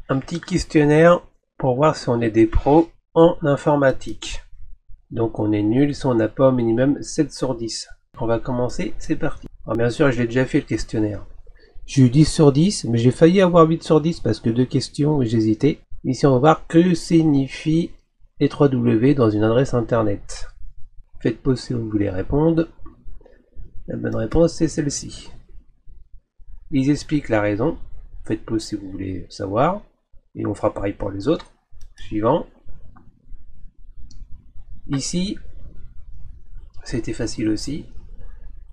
un petit questionnaire pour voir si on est des pros en informatique. Donc on est nul si on n'a pas au minimum 7 sur 10. On va commencer, c'est parti. Alors bien sûr, je l'ai déjà fait le questionnaire. J'ai eu 10 sur 10, mais j'ai failli avoir 8 sur 10 parce que 2 questions, j'hésitais. Ici, on va voir que signifie les 3 W dans une adresse internet. Faites pause si vous voulez répondre. La bonne réponse, c'est celle-ci. Ils expliquent la raison. Faites pause si vous voulez savoir. Et on fera pareil pour les autres. Suivant. Ici, c'était facile aussi.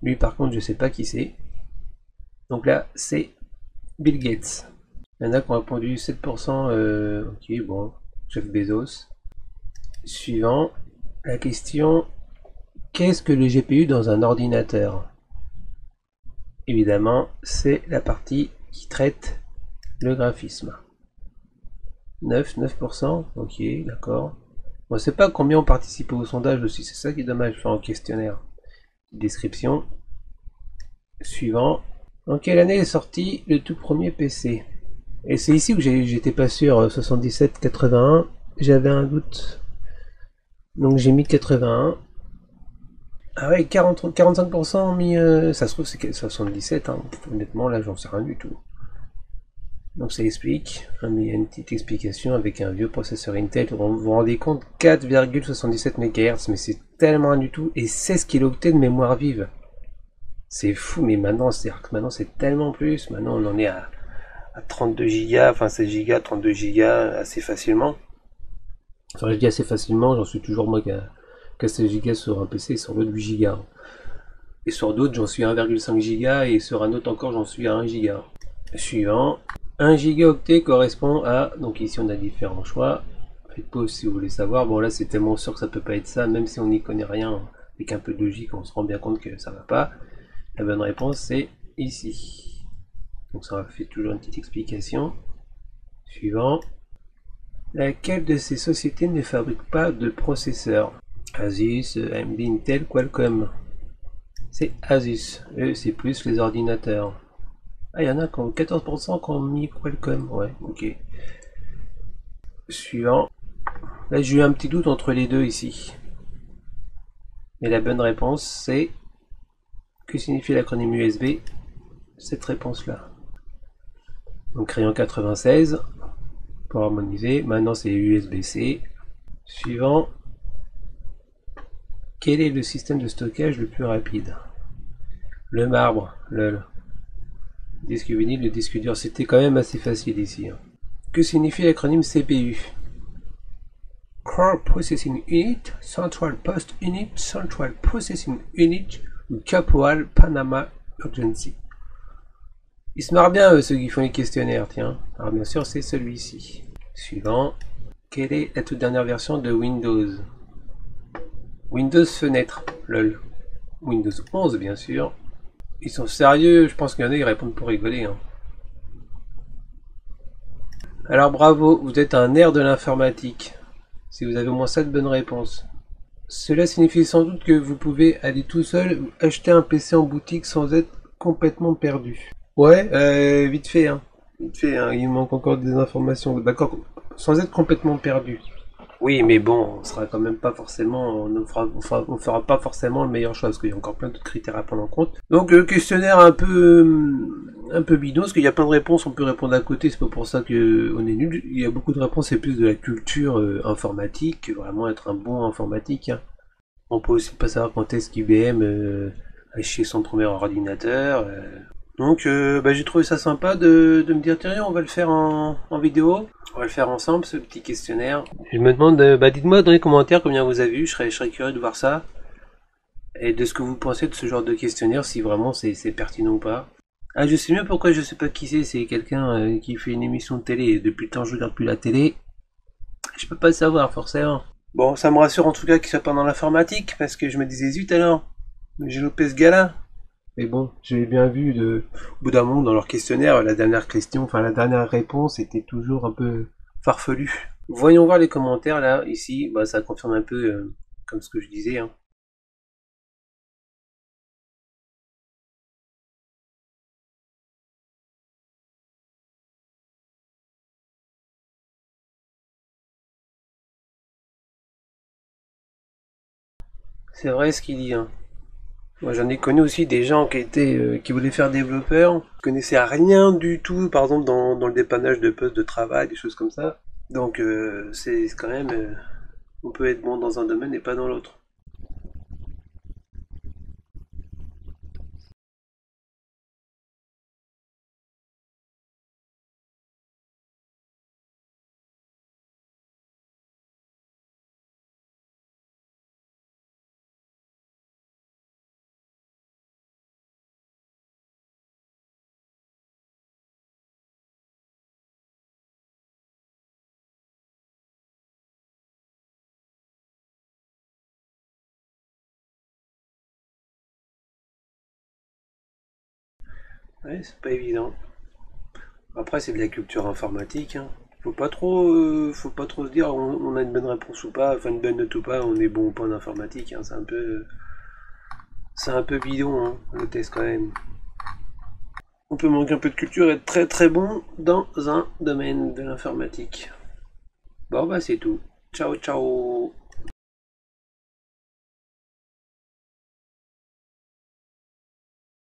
Lui, par contre, je sais pas qui c'est. Donc là, c'est Bill Gates. Il y en a qui ont répondu 7%. Ok, bon. Jeff Bezos. Suivant. La question. Qu'est-ce que le GPU dans un ordinateur? Évidemment, c'est la partie qui traite le graphisme. 9%. Ok, d'accord. On ne sait pas combien ont participé au sondage aussi, c'est ça qui est dommage, faire un questionnaire. Description. Suivant. En quelle année est sorti le tout premier PC? Et c'est ici où j'étais pas sûr, 77-81, j'avais un doute. Donc j'ai mis 81. Ah ouais, 45% ont mis... ça se trouve c'est 77, hein. Honnêtement là j'en sais rien du tout. Donc ça explique, il y a une petite explication avec un vieux processeur Intel, vous vous rendez compte, 4,77 MHz, mais c'est tellement rien du tout, et 16 kilooctets de mémoire vive. C'est fou, mais maintenant, c'est tellement plus, maintenant on en est à 32 Go, enfin 16 Go, 32 Go assez facilement. Enfin je dis assez facilement, j'en suis toujours moi qu'à 16 Go sur un PC et sur l'autre 8 Go. Et sur d'autres j'en suis à 1,5 Go et sur un autre encore j'en suis à 1 Go. Suivant. 1 gigaoctet correspond à, donc ici on a différents choix, faites pause si vous voulez savoir, bon là c'est tellement sûr que ça peut pas être ça, même si on n'y connaît rien, avec un peu de logique on se rend bien compte que ça va pas. La bonne réponse c'est ici. Donc ça fait toujours une petite explication. Suivant. Laquelle de ces sociétés ne fabrique pas de processeurs? Asus, AMD, Intel, Qualcomm. C'est Asus, eux c'est plus les ordinateurs. Ah, il y en a qui ont 14% qui ont mis Qualcomm, ouais, ok. Suivant. Là, j'ai eu un petit doute entre les deux ici. Et la bonne réponse, c'est... Que signifie l'acronyme USB? Cette réponse-là. Donc, crayon 96 pour harmoniser. Maintenant, c'est USB-C. Suivant. Quel est le système de stockage le plus rapide? Le marbre, lol. Disque vinyle, le disque dur. C'était quand même assez facile ici. Que signifie l'acronyme CPU? Core Processing Unit, Central Post Unit, Central Processing Unit ou Caporal Panama Urgency. Ils se marrent bien ceux qui font les questionnaires, tiens. Alors bien sûr c'est celui-ci. Suivant. Quelle est la toute dernière version de Windows? Windows fenêtre, lol. Windows 11 bien sûr. Ils sont sérieux, je pense qu'il y en a qui répondent pour rigoler. Hein. Alors bravo, vous êtes un nerf de l'informatique. Si vous avez au moins 7 bonnes réponses. Cela signifie sans doute que vous pouvez aller tout seul acheter un PC en boutique sans être complètement perdu. Ouais, vite fait, hein. Vite fait, hein. Il manque encore des informations. D'accord, sans être complètement perdu. Oui, mais bon, on sera quand même pas forcément, on fera pas forcément le meilleur choix parce qu'il y a encore plein d'autres critères à prendre en compte. Donc le questionnaire un peu bidon parce qu'il y a plein de réponses, on peut répondre à côté, c'est pas pour ça que on est nul. Il y a beaucoup de réponses, c'est plus de la culture informatique, vraiment être un bon informatique. Hein. On peut aussi pas savoir quand est-ce qu'IBM a acheté son premier ordinateur. Donc j'ai trouvé ça sympa de me dire tiens on va le faire en vidéo, on va le faire ensemble ce petit questionnaire. Je me demande, dites-moi dans les commentaires combien vous avez vu, je serais curieux de voir ça. Et de ce que vous pensez de ce genre de questionnaire, si vraiment c'est pertinent ou pas. Ah je sais mieux pourquoi je sais pas qui c'est quelqu'un qui fait une émission de télé et depuis le temps je regarde plus la télé. Je peux pas le savoir forcément. Bon ça me rassure en tout cas qu'il soit pas dans l'informatique parce que je me disais zut alors, j'ai loupé ce gars-là. Mais bon, j'avais bien vu au bout d'un moment dans leur questionnaire, la dernière question, enfin la dernière réponse était toujours un peu farfelue. Voyons voir les commentaires là, ici, ça confirme un peu comme ce que je disais. Hein. C'est vrai ce qu'il dit, hein. Moi, j'en ai connu aussi des gens qui voulaient faire développeur, qui connaissaient rien du tout, par exemple dans le dépannage de postes de travail, des choses comme ça. Donc c'est quand même, on peut être bon dans un domaine et pas dans l'autre. Ouais, c'est pas évident. Après, c'est de la culture informatique, hein. Faut pas trop se dire on a une bonne réponse ou pas, enfin une bonne note ou pas, on est bon ou pas en informatique, hein. C'est un peu bidon, hein, le test quand même. On peut manquer un peu de culture et être très très bon dans un domaine de l'informatique. Bon bah c'est tout. Ciao ciao.